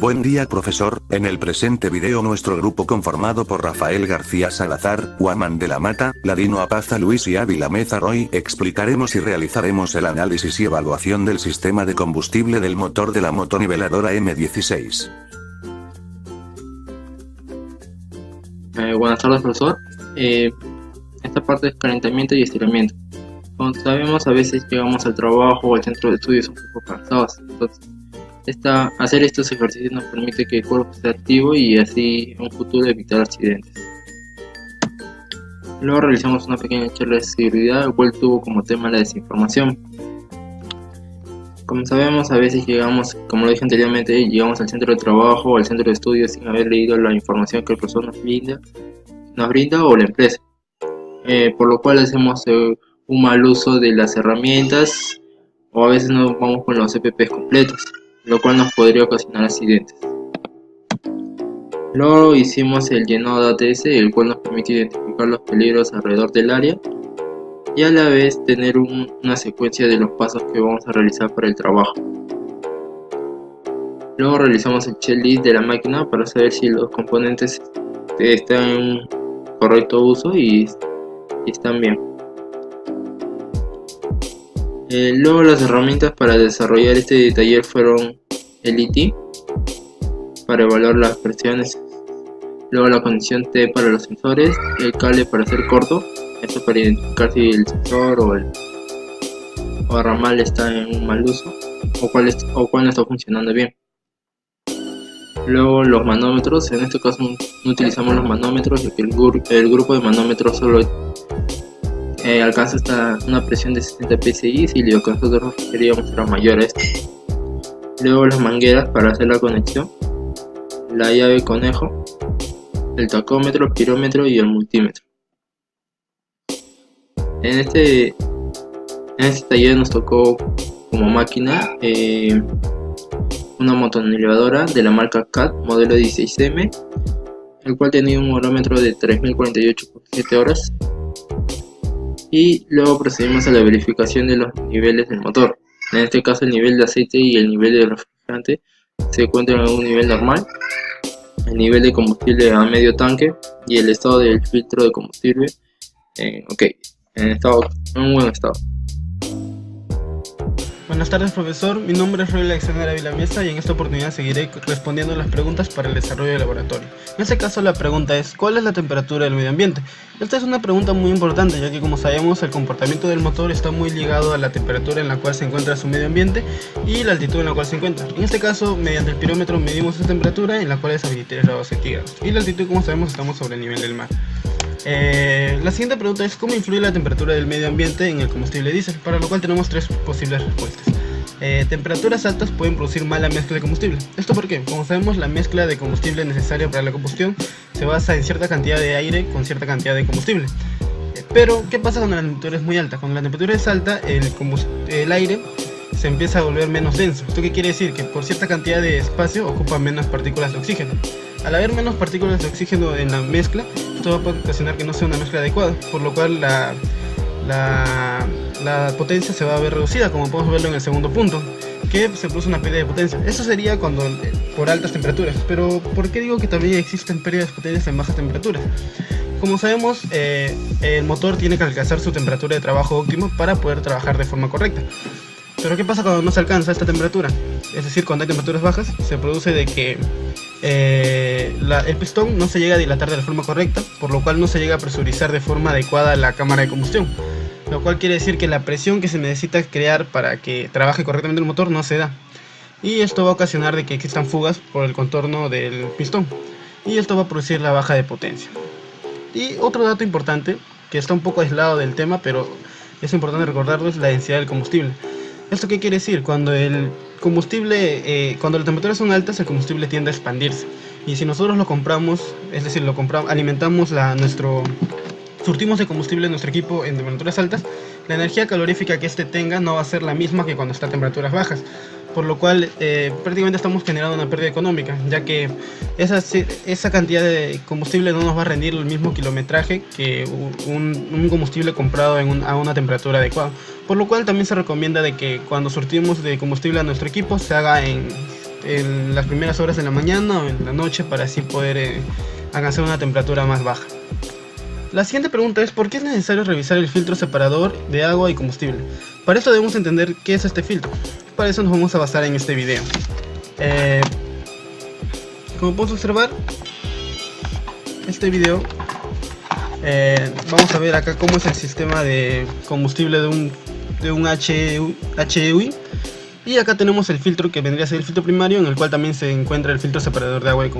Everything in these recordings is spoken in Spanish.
Buen día profesor, en el presente video nuestro grupo conformado por Rafael García Salazar, Guamán de la Mata, Ladino Apaza Luis y Ávila Meza Roy, explicaremos y realizaremos el análisis y evaluación del sistema de combustible del motor de la motoniveladora M16. Buenas tardes profesor. Esta parte es calentamiento y estiramiento. Como sabemos, a veces llegamos al trabajo o al centro de estudios un poco cansados, entonces hacer estos ejercicios nos permite que el cuerpo esté activo y así en un futuro evitar accidentes. Luego realizamos una pequeña charla de seguridad, el cual tuvo como tema la desinformación. Como sabemos, a veces llegamos, como lo dije anteriormente, llegamos al centro de trabajo o al centro de estudios sin haber leído la información que el profesor nos brinda o la empresa, por lo cual hacemos un mal uso de las herramientas o a veces no vamos con los EPPs completos, lo cual nos podría ocasionar accidentes. Luego hicimos el llenado de ATS, el cual nos permite identificar los peligros alrededor del área y a la vez tener una secuencia de los pasos que vamos a realizar para el trabajo. Luego realizamos el checklist de la máquina para saber si los componentes están en correcto uso y están bien. Luego las herramientas para desarrollar este taller fueron el IT para evaluar las presiones, luego la condición T para los sensores, el cable para hacer corto, esto para identificar si el sensor o el ramal está en un mal uso o cuál no está funcionando bien. Luego los manómetros, en este caso no utilizamos los manómetros, ya que el grupo de manómetros solo alcanza hasta una presión de 60 psi y lo que nosotros queríamos era mayor a esto. Luego las mangueras para hacer la conexión, la llave conejo, el tacómetro, pirómetro y el multímetro. En este taller nos tocó como máquina una motoniveladora de la marca CAT modelo 16M, el cual tenía un horómetro de 3048 por 7 horas. Y luego procedimos a la verificación de los niveles del motor. En este caso el nivel de aceite y el nivel de refrigerante se encuentran en un nivel normal, el nivel de combustible a medio tanque y el estado del filtro de combustible en un buen estado. Buenas tardes profesor, mi nombre es Roy Alexander Ávila Meza y en esta oportunidad seguiré respondiendo las preguntas para el desarrollo del laboratorio. En este caso la pregunta es, ¿cuál es la temperatura del medio ambiente? Esta es una pregunta muy importante, ya que como sabemos el comportamiento del motor está muy ligado a la temperatura en la cual se encuentra su medio ambiente y la altitud en la cual se encuentra. En este caso, mediante el pirómetro medimos su temperatura, en la cual es a 23 grados centígrados, y la altitud, como sabemos, estamos sobre el nivel del mar. La siguiente pregunta es ¿cómo influye la temperatura del medio ambiente en el combustible diésel? Para lo cual tenemos tres posibles respuestas. Temperaturas altas pueden producir mala mezcla de combustible. ¿Esto por qué? Como sabemos, la mezcla de combustible necesaria para la combustión se basa en cierta cantidad de aire con cierta cantidad de combustible. Pero, ¿qué pasa cuando la temperatura es muy alta? Cuando la temperatura es alta, el aire se empieza a volver menos denso. ¿Esto qué quiere decir? Que por cierta cantidad de espacio ocupa menos partículas de oxígeno. Al haber menos partículas de oxígeno en la mezcla, esto va a ocasionar que no sea una mezcla adecuada, por lo cual la potencia se va a ver reducida, como podemos verlo en el segundo punto, que se produce una pérdida de potencia. Eso sería cuando por altas temperaturas. Pero ¿por qué digo que también existen pérdidas de potencia en bajas temperaturas? Como sabemos, el motor tiene que alcanzar su temperatura de trabajo óptimo para poder trabajar de forma correcta. Pero ¿qué pasa cuando no se alcanza esta temperatura? Es decir, cuando hay temperaturas bajas, se produce de que el pistón no se llega a dilatar de la forma correcta, por lo cual no se llega a presurizar de forma adecuada la cámara de combustión, lo cual quiere decir que la presión que se necesita crear para que trabaje correctamente el motor no se da, y esto va a ocasionar de que existan fugas por el contorno del pistón, y esto va a producir la baja de potencia. Y otro dato importante, que está un poco aislado del tema, pero es importante recordarlo, es la densidad del combustible. ¿Esto qué quiere decir? Cuando el combustible, cuando las temperaturas son altas, el combustible tiende a expandirse. Y si nosotros lo compramos, es decir, alimentamos surtimos de combustible en nuestro equipo en temperaturas altas, la energía calorífica que este tenga no va a ser la misma que cuando está a temperaturas bajas. Por lo cual prácticamente estamos generando una pérdida económica, ya que esa cantidad de combustible no nos va a rendir el mismo kilometraje que un combustible comprado a una temperatura adecuada. Por lo cual también se recomienda de que cuando surtimos de combustible a nuestro equipo se haga en las primeras horas de la mañana o en la noche para así poder alcanzar una temperatura más baja. La siguiente pregunta es: ¿por qué es necesario revisar el filtro separador de agua y combustible? Para esto debemos entender qué es este filtro. Para eso nos vamos a basar en este video. Como podemos observar, este video, vamos a ver acá cómo es el sistema de combustible de un HEUI. Y acá tenemos el filtro que vendría a ser el filtro primario, en el cual también se encuentra el filtro separador de agua y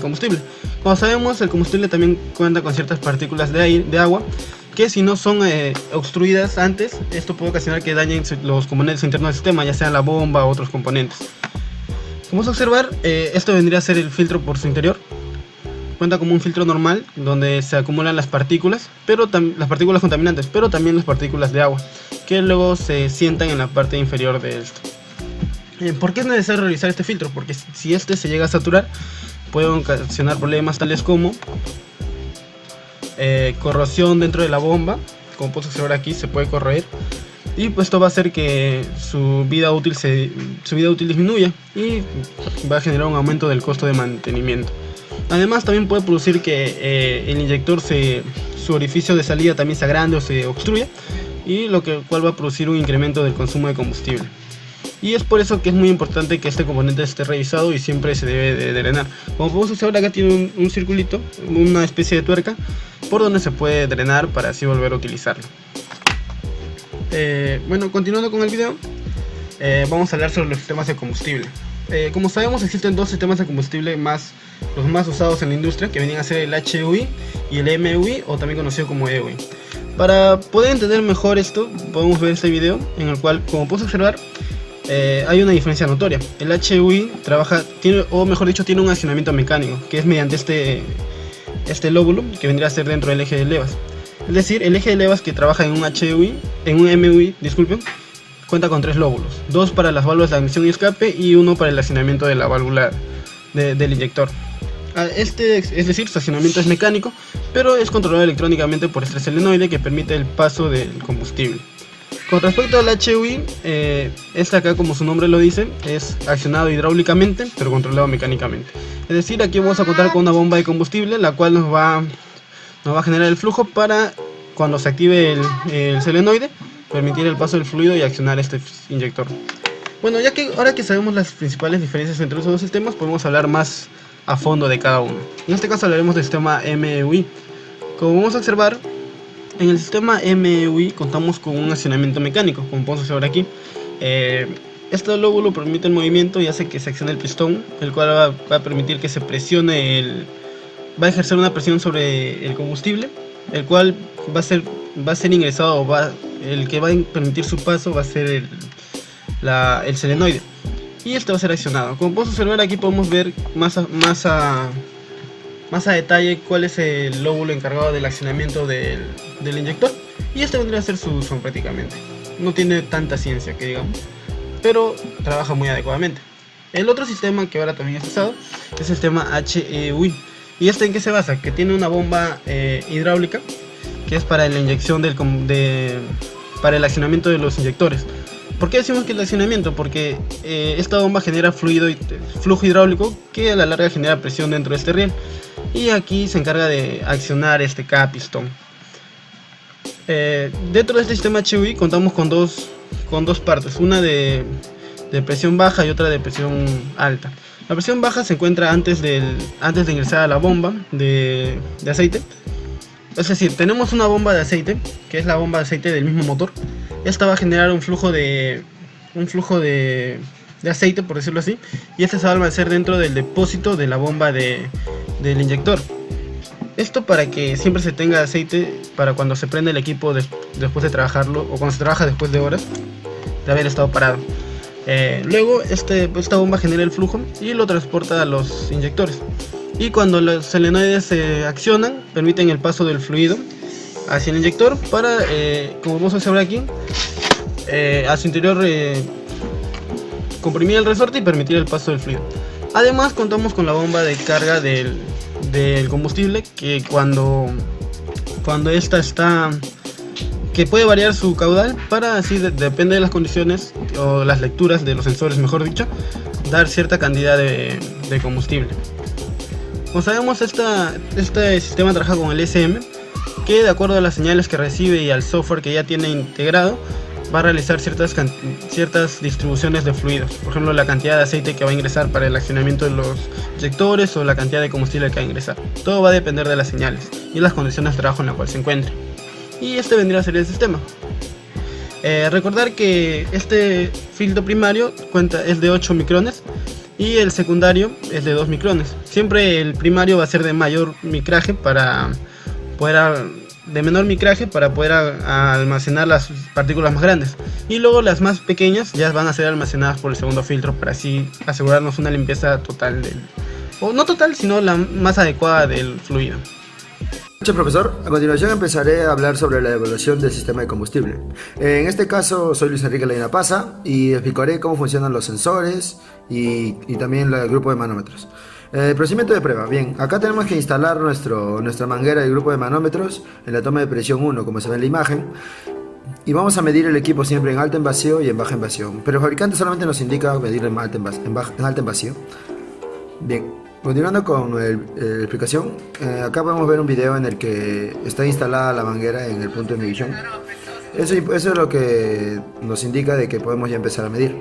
combustible. Como sabemos, el combustible también cuenta con ciertas partículas de agua que, si no son obstruidas antes, esto puede ocasionar que dañen los componentes internos del sistema, ya sea la bomba u otros componentes. Como vamos a observar, esto vendría a ser el filtro por su interior. Cuenta como un filtro normal donde se acumulan las partículas, las partículas contaminantes, pero también las partículas de agua, que luego se sientan en la parte inferior de esto. ¿Por qué es necesario realizar este filtro? Porque si este se llega a saturar, puede ocasionar problemas tales como corrosión dentro de la bomba. Como podemos observar aquí, se puede corroer, y pues esto va a hacer que su vida útil disminuya y va a generar un aumento del costo de mantenimiento. Además, también puede producir que el inyector su orificio de salida también se agrande o se obstruya, y cual va a producir un incremento del consumo de combustible. Y es por eso que es muy importante que este componente esté revisado y siempre se debe de drenar. Como podemos observar, acá tiene un circulito, una especie de tuerca por donde se puede drenar para así volver a utilizarlo. Bueno, continuando con el video, vamos a hablar sobre los sistemas de combustible. Como sabemos, existen dos sistemas de combustible los más usados en la industria, que vienen a ser el HEUI y el MEUI, o también conocido como EUI. Para poder entender mejor esto, podemos ver este video en el cual, como podemos observar, hay una diferencia notoria. El HEUI tiene un accionamiento mecánico, que es mediante este lóbulo que vendría a ser dentro del eje de levas. Es decir, el eje de levas que trabaja en un MEUI, cuenta con 3 lóbulos: 2 para las válvulas de admisión y escape y 1 para el accionamiento de la válvula del inyector. Es decir, su accionamiento es mecánico, pero es controlado electrónicamente por este solenoide que permite el paso del combustible. Con respecto al HEUI, este acá, como su nombre lo dice, es accionado hidráulicamente pero controlado mecánicamente. Es decir, aquí vamos a contar con una bomba de combustible, la cual nos va a generar el flujo para, cuando se active el solenoide, permitir el paso del fluido y accionar este inyector. Bueno, ahora que sabemos las principales diferencias entre esos dos sistemas, podemos hablar más a fondo de cada uno. En este caso hablaremos del sistema MEUI. Como vamos a observar, en el sistema MEUI contamos con un accionamiento mecánico, como podemos observar aquí. Este lóbulo permite el movimiento y hace que se accione el pistón, el cual va a permitir que se presione va a ejercer una presión sobre el combustible, el cual va a ser ingresado, el que va a permitir su paso va a ser el solenoide, y este va a ser accionado. Como podemos observar aquí, podemos ver más a detalle cuál es el lóbulo encargado del accionamiento del inyector, y este vendría a ser su uso prácticamente. No tiene tanta ciencia que digamos, pero trabaja muy adecuadamente. El otro sistema que ahora también es usado es el sistema HEUI. ¿Y este en qué se basa? Que tiene una bomba hidráulica, que es para la inyección para el accionamiento de los inyectores. ¿Por qué decimos que el accionamiento? Porque esta bomba genera flujo hidráulico que a la larga genera presión dentro de este riel, y aquí se encarga de accionar cada pistón. Dentro de este sistema HEUI contamos con dos partes, una de presión baja y otra de presión alta. La presión baja se encuentra antes de ingresar a la bomba de aceite. Es decir, tenemos una bomba de aceite, que es la bomba de aceite del mismo motor. Esta va a generar un flujo de aceite, por decirlo así, y este se va a almacenar dentro del depósito de la bomba del inyector. Esto para que siempre se tenga aceite para cuando se prende el equipo después de trabajarlo, o cuando se trabaja después de horas de haber estado parado. Luego esta bomba genera el flujo y lo transporta a los inyectores, y cuando los solenoides se accionan, permiten el paso del fluido hacia el inyector para, como vamos a observar aquí, a su interior comprimir el resorte y permitir el paso del fluido. Además, contamos con la bomba de carga del combustible, que cuando esta está, que puede variar su caudal para así, depende de las condiciones o las lecturas de los sensores, mejor dicho, dar cierta cantidad de combustible. Como sabemos, este sistema trabaja con el SM, que de acuerdo a las señales que recibe y al software que ya tiene integrado, va a realizar ciertas distribuciones de fluidos. Por ejemplo, la cantidad de aceite que va a ingresar para el accionamiento de los inyectores o la cantidad de combustible que va a ingresar. Todo va a depender de las señales y las condiciones de trabajo en las cuales se encuentre. Y este vendría a ser el sistema. Recordar que este filtro primario es de 8 micrones y el secundario es de 2 micrones. Siempre el primario va a ser de mayor micraje de menor micraje para poder almacenar las partículas más grandes, y luego las más pequeñas ya van a ser almacenadas por el segundo filtro para así asegurarnos una limpieza total o no total, sino la más adecuada del fluido. Muchas, profesor. A continuación empezaré a hablar sobre la evaluación del sistema de combustible. En este caso soy Luis Enrique Ladino Paza y explicaré cómo funcionan los sensores y también el grupo de manómetros. Procedimiento de prueba. Bien, acá tenemos que instalar nuestra manguera del grupo de manómetros en la toma de presión 1, como se ve en la imagen. Y vamos a medir el equipo siempre en alta en vacío y en baja en vacío. Pero el fabricante solamente nos indica medir en alta en vacío. Bien. Continuando con la explicación, acá podemos ver un video en el que está instalada la manguera en el punto de medición. Eso es lo que nos indica de que podemos ya empezar a medir.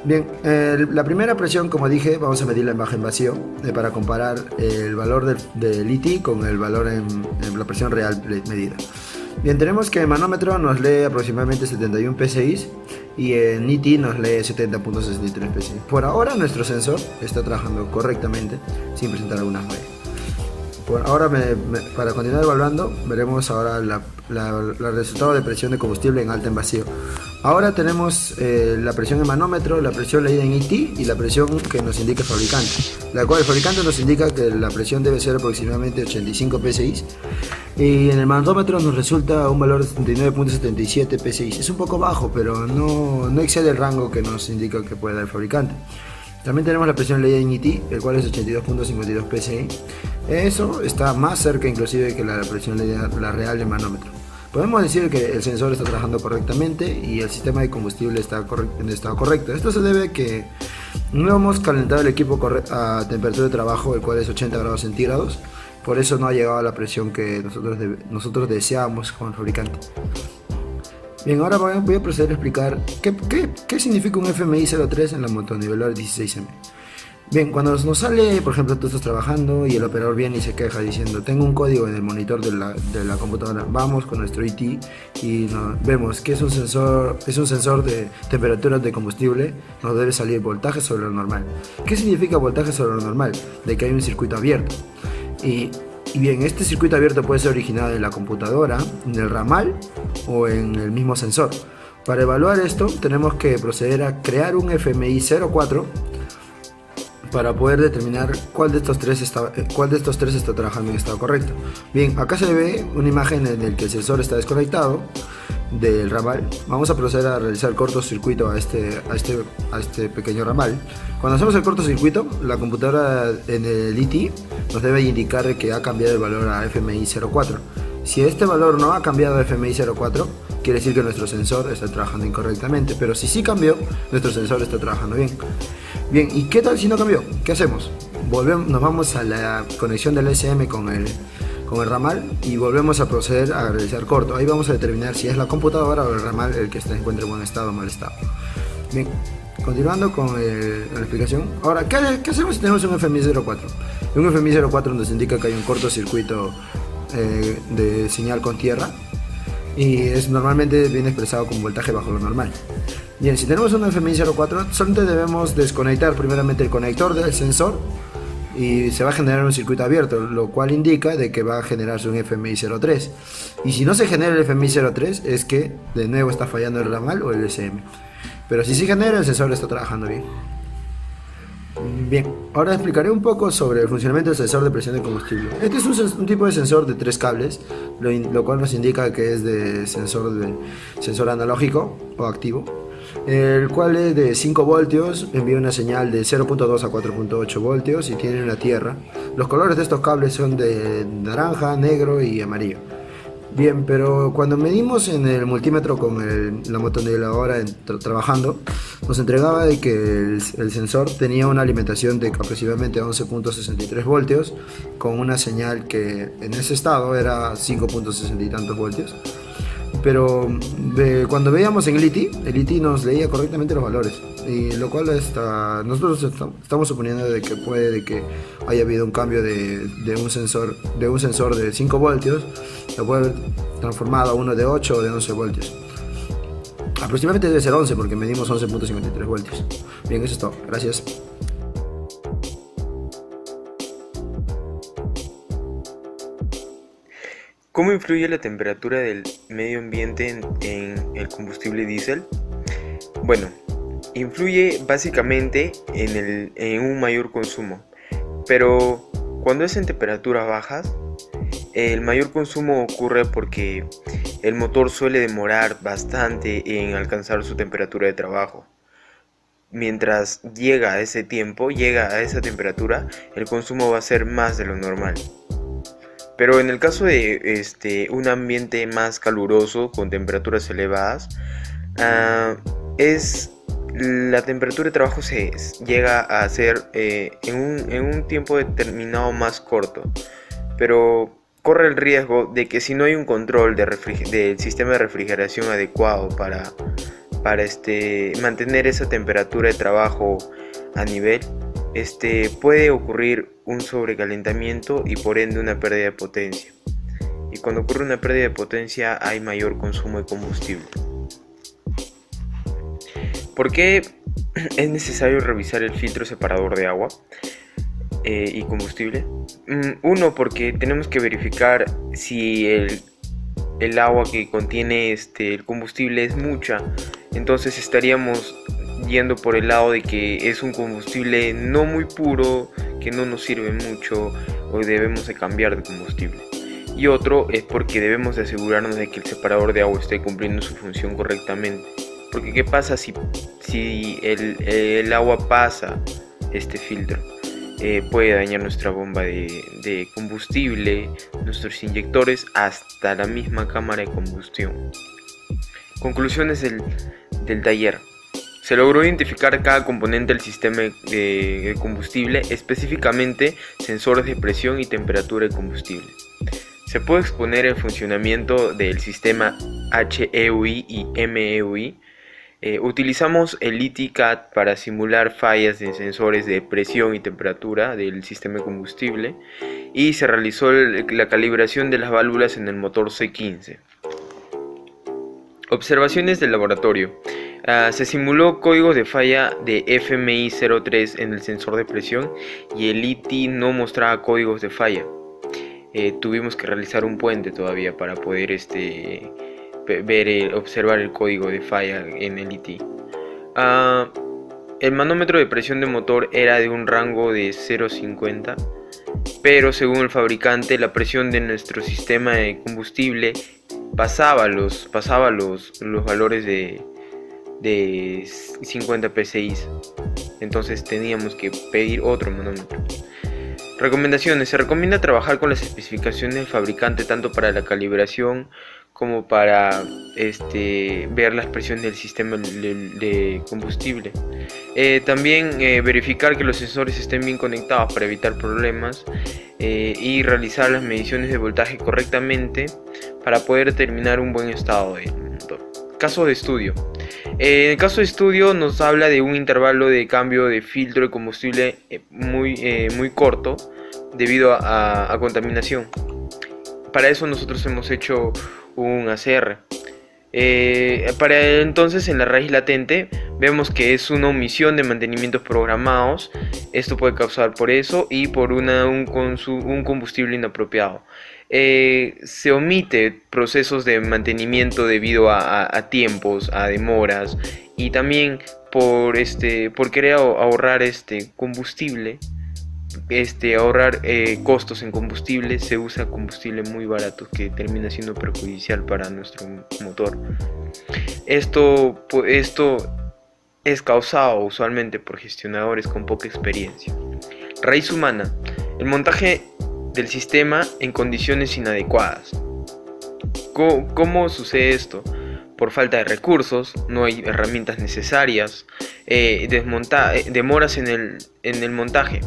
Bien, la primera presión, como dije, vamos a medirla en baja en vacío para comparar el valor del IT con el valor en la presión real medida. Bien, tenemos que el manómetro nos lee aproximadamente 71 PSI y en IT nos lee 70.63 PSI. Por ahora nuestro sensor está trabajando correctamente sin presentar alguna falla. Por ahora, para continuar evaluando, veremos ahora el resultado de presión de combustible en alta en vacío. Ahora tenemos la presión en manómetro, la presión leída en IT y la presión que nos indica el fabricante, la cual el fabricante nos indica que la presión debe ser aproximadamente 85 PSI y en el manómetro nos resulta un valor de 79.77 PSI. Es un poco bajo, pero no excede el rango que nos indica que puede dar el fabricante. También tenemos la presión leída en IT, el cual es 82.52 PSI. Eso está más cerca inclusive que la presión leída, la real del manómetro. Podemos decir que el sensor está trabajando correctamente y el sistema de combustible está en estado correcto. Esto se debe a que no hemos calentado el equipo a temperatura de trabajo, el cual es 80 grados centígrados. Por eso no ha llegado a la presión que nosotros deseábamos con el fabricante. Bien, ahora voy a proceder a explicar qué significa un FMI 03 en la motoniveladora 16M. Bien, cuando nos sale, por ejemplo, tú estás trabajando y el operador viene y se queja diciendo: tengo un código en el monitor de la computadora. Vamos con nuestro IT y vemos que es un sensor de temperaturas de combustible. Nos debe salir voltaje sobre lo normal. ¿Qué significa voltaje sobre lo normal? De que hay un circuito abierto. Y bien, este circuito abierto puede ser originado en la computadora, en el ramal o en el mismo sensor. Para evaluar esto tenemos que proceder a crear un FMI 04 para poder determinar cuál de estos tres está trabajando en estado correcto. Bien, acá se ve una imagen en la que el sensor está desconectado del ramal. Vamos a proceder a realizar cortocircuito a este pequeño ramal. Cuando hacemos el cortocircuito, la computadora en el IT nos debe indicar que ha cambiado el valor a FMI 04. Si este valor no ha cambiado a FMI 04, quiere decir que nuestro sensor está trabajando incorrectamente, pero si sí cambió, nuestro sensor está trabajando bien. Bien, ¿y qué tal si no cambió? ¿Qué hacemos? Nos vamos a la conexión del SM con el ramal y volvemos a proceder a realizar corto. Ahí vamos a determinar si es la computadora o el ramal el que se encuentra en buen estado o mal estado. Bien, continuando con la explicación. Ahora, ¿qué hacemos si tenemos un FMI 04? Un FMI 04 nos indica que hay un cortocircuito de señal con tierra y normalmente viene expresado con voltaje bajo lo normal. Bien, si tenemos un FMI 04, solamente debemos desconectar primeramente el conector del sensor y se va a generar un circuito abierto, lo cual indica de que va a generarse un FMI 03. Y si no se genera el FMI 03 es que de nuevo está fallando el ramal o el SM. Pero si se genera, el sensor está trabajando bien. Bien, ahora explicaré un poco sobre el funcionamiento del sensor de presión de combustible. Este es un tipo de sensor de 3 cables, lo cual nos indica que es de sensor analógico o activo, el cual es de 5 voltios, envía una señal de 0.2 a 4.8 voltios y tiene una tierra. Los colores de estos cables son de naranja, negro y amarillo. Bien, pero cuando medimos en el multímetro con la motoniveladora trabajando, nos entregaba de que el sensor tenía una alimentación de aproximadamente 11.63 voltios, con una señal que en ese estado era 5.60 y tantos voltios. Pero cuando veíamos en el ITI nos leía correctamente los valores, y lo cual nosotros estamos suponiendo de que puede de que haya habido un cambio de un sensor de 5 voltios, lo puede haber transformado a uno de 8 o de 11 voltios. Aproximadamente debe ser 11 porque medimos 11.53 voltios. Bien, eso es todo. Gracias. ¿Cómo influye la temperatura del medio ambiente en el combustible diésel? Bueno, influye básicamente en un mayor consumo, pero cuando es en temperaturas bajas, el mayor consumo ocurre porque el motor suele demorar bastante en alcanzar su temperatura de trabajo. Mientras llega a esa temperatura, el consumo va a ser más de lo normal. Pero en el caso de un ambiente más caluroso, con temperaturas elevadas, la temperatura de trabajo se llega a ser en un tiempo determinado más corto. Pero corre el riesgo de que si no hay un control del sistema de refrigeración adecuado para mantener esa temperatura de trabajo a nivel, puede ocurrir un sobrecalentamiento y por ende una pérdida de potencia. Y cuando ocurre una pérdida de potencia hay mayor consumo de combustible. ¿Por qué es necesario revisar el filtro separador de agua y combustible? Uno, porque tenemos que verificar si el agua que contiene el combustible es mucha, entonces estaríamos yendo por el lado de que es un combustible no muy puro, que no nos sirve mucho, o debemos de cambiar de combustible. Y otro es porque debemos de asegurarnos de que el separador de agua esté cumpliendo su función correctamente. Porque ¿qué pasa si el agua pasa este filtro? Puede dañar nuestra bomba de combustible, nuestros inyectores, hasta la misma cámara de combustión. Conclusiones del taller. Se logró identificar cada componente del sistema de combustible, específicamente sensores de presión y temperatura de combustible. Se puede exponer el funcionamiento del sistema HEUI y MEUI. Utilizamos el ITI-CAT para simular fallas de sensores de presión y temperatura del sistema de combustible, y se realizó la calibración de las válvulas en el motor C15. Observaciones del laboratorio. Se simuló códigos de falla de FMI 03 en el sensor de presión y el ITI no mostraba códigos de falla. Tuvimos que realizar un puente todavía para poder observar el código de falla en el ITI. El manómetro de presión de motor era de un rango de 0,50, pero según el fabricante la presión de nuestro sistema de combustible pasaba los valores de 50 psi, entonces teníamos que pedir otro manómetro. Recomendaciones: se recomienda trabajar con las especificaciones del fabricante tanto para la calibración como para ver las presiones del sistema de combustible. También verificar que los sensores estén bien conectados para evitar problemas, y realizar las mediciones de voltaje correctamente para poder determinar un buen estado del motor. Caso de estudio. En el caso de estudio nos habla de un intervalo de cambio de filtro de combustible muy corto debido a contaminación. Para eso nosotros hemos hecho un ACR. Para entonces, en la raíz latente vemos que es una omisión de mantenimientos programados. Esto puede causar por eso y por un combustible inapropiado. Se omite procesos de mantenimiento debido a tiempos, a demoras, y también por querer ahorrar combustible, ahorrar costos en combustible. Se usa combustible muy barato que termina siendo perjudicial para nuestro motor. Esto es causado usualmente por gestionadores con poca experiencia. Raíz humana: el montaje del sistema en condiciones inadecuadas. ¿Cómo sucede esto? Por falta de recursos, no hay herramientas necesarias, demoras en el montaje,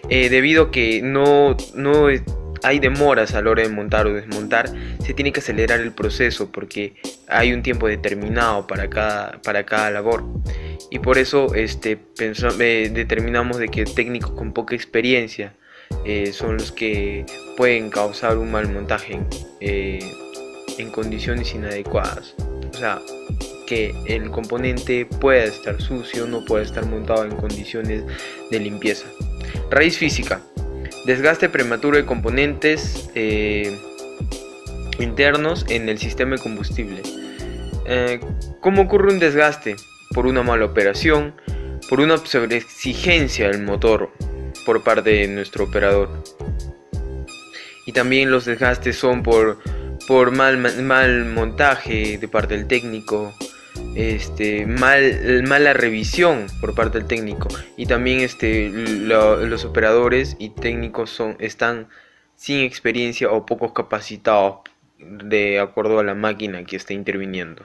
debido a que no hay demoras a la hora de montar o desmontar. Se tiene que acelerar el proceso porque hay un tiempo determinado para cada labor, y por eso determinamos de que técnicos con poca experiencia son los que pueden causar un mal montaje en condiciones inadecuadas. O sea, que el componente pueda estar sucio, no pueda estar montado en condiciones de limpieza. Raíz física: desgaste prematuro de componentes internos en el sistema de combustible. ¿Cómo ocurre un desgaste? Por una mala operación, por una sobreexigencia del motor por parte de nuestro operador. Y también los desgastes son por mal montaje de parte del técnico, mala revisión por parte del técnico, y también los operadores y técnicos están sin experiencia o poco capacitados de acuerdo a la máquina que está interviniendo.